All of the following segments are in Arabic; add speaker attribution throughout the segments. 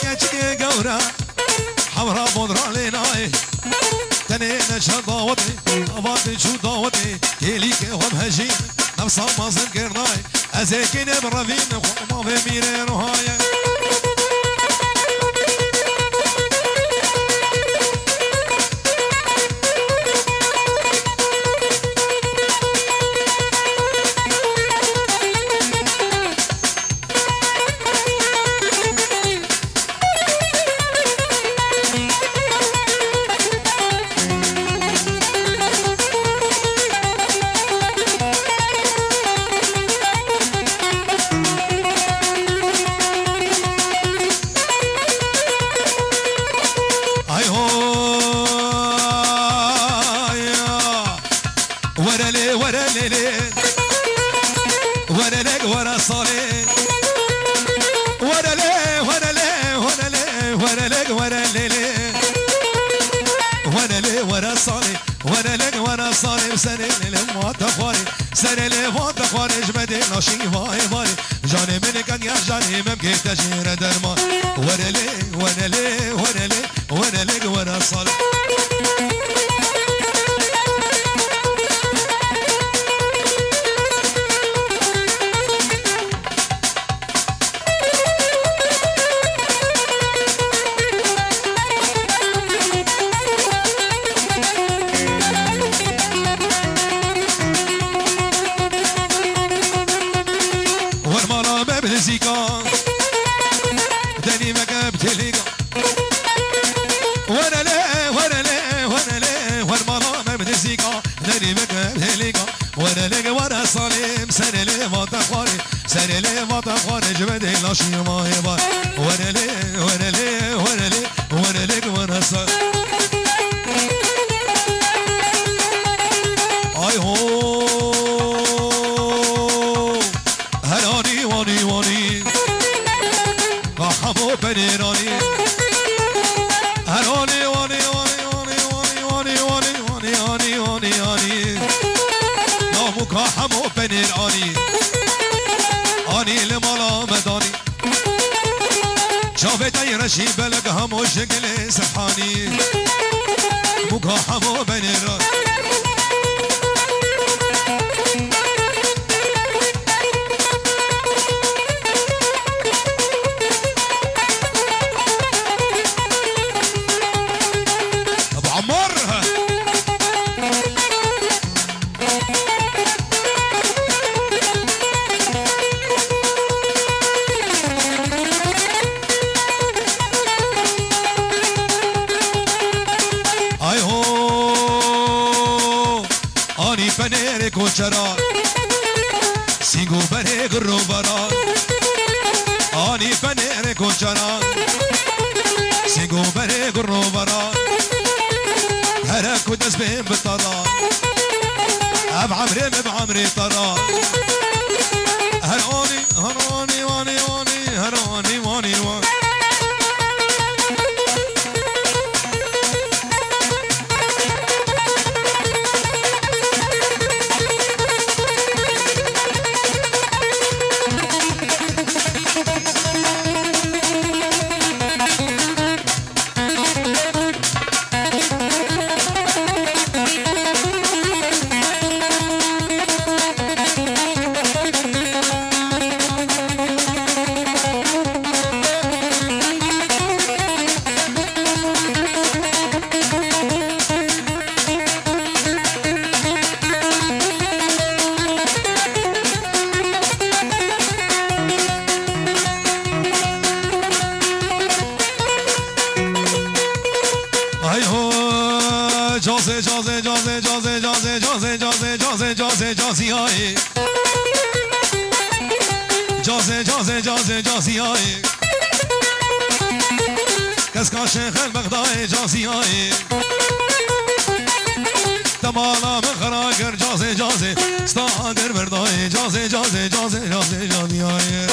Speaker 1: كاتشكي قورا حمرا بودرا ليناي تاني نشهد ضاوتي أباطي شو ضاوتي كيليك هم هجين نفسا ما زنكرناي أزيكين برافين وما في ميرين وهاي ناشي باي باي جاني منك يا جاني ممكن تجير درمان وانا ليه وانا ليه وانا ليه وانا ليه وانا صالح ناشي ما يبا وانا ليه وانا ليه وانا ليه وانا ليه وانا صار اي هو هلاني واني واني قحبو بنيراني هلاني واني واني واني واني واني واني واني واني واني نامو قحبو بنيراني اني لمالا مداني شافت اي رشي بلق همو شكل سبحاني بوكا حمو بين الراس ابو عمار کوچرا سینگو بره گرو برا آنی پنیر کوچرا سینگو بره گرو برا هر کدس بهم بطرا اب عمري طرا هراني هراني واني واني هراني واني واني جازي هاي كسكا شيخ البغدادي جازي هاي تمالا من خراكر جازي استاقر برداي جازي هاي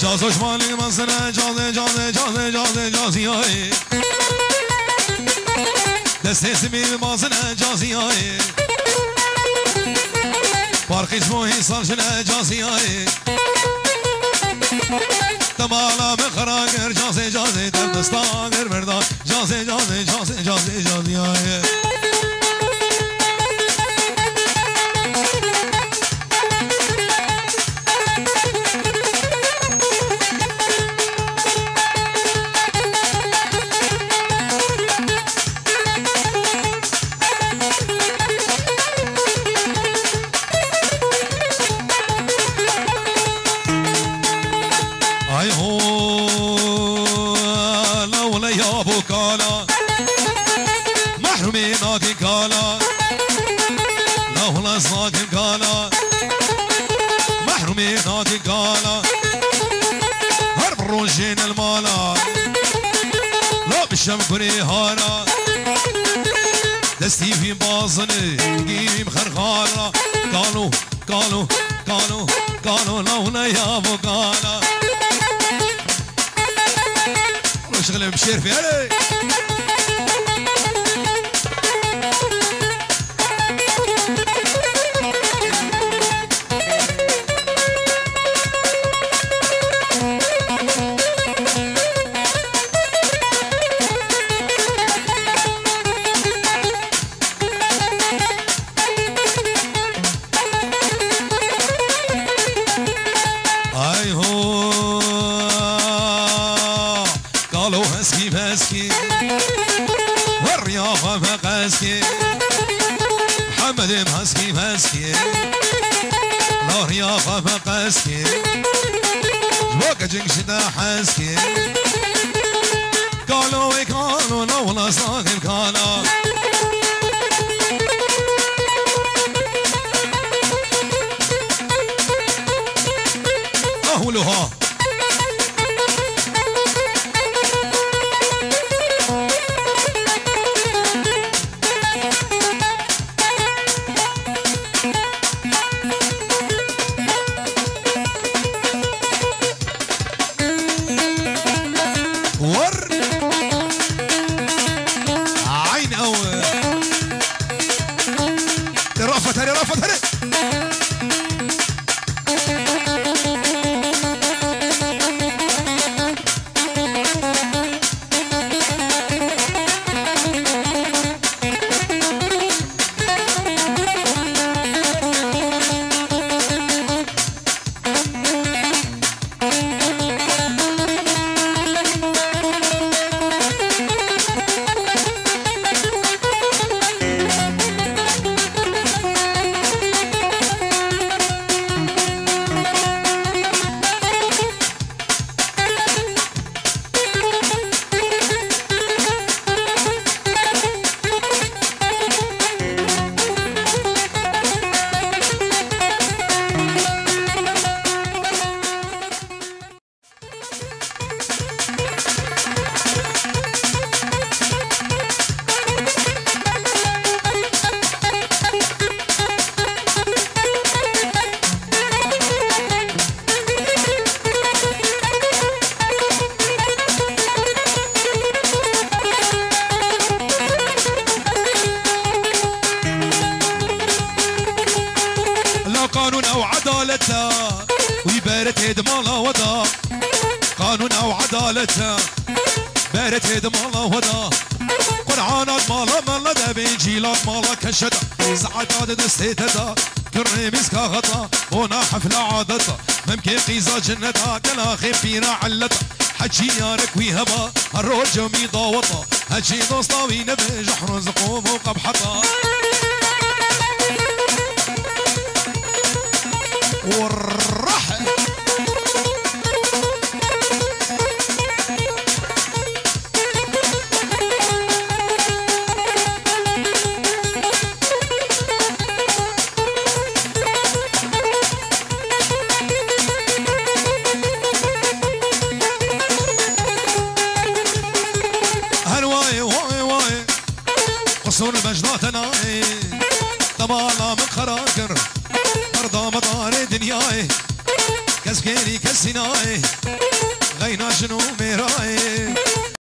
Speaker 1: جازوش مالي مزنه جازي جازي جازي جازي جازي هاي دست اسمي مازنه جازي هاي بارخي اسمه صالجنه جازي هاي تمالا بخراقر جازي جازي دستاقر مردان جازي جازي جازي جازي جازي هاي شمكري هانا دستي في باصني جيبي مخرخارة قالوا قالوا قالوا قالوا لولا يا ابو قالا شغل مشير في علي محمد مهسكي مهسكي نار يا غابة قاسكي جواك جنشنا حاسكي قالوا ويقالوا لولا صاحب كالا أهولها قانون او عدالته ويبارت يد مالا ودا قانون او عدالته بارت يد مالا ودا قرعانات مالا مالا دا بيجيلات مالا كشدا ساعات دستيتا كرميز كاغطا هنا حفلة عادتا ممكن قيزا جنتا كلا خيفينا علتا حجي يارك ويهبا الرول جمي ضاوطا هجي دوسطاوي نبي جحرز قوم وقبحطا والرحل هالواي واي واي قصور مجداتنا طبعا من خراكر مرضى مطار دنياي كسكيري كسيناي غينا شنو ميراي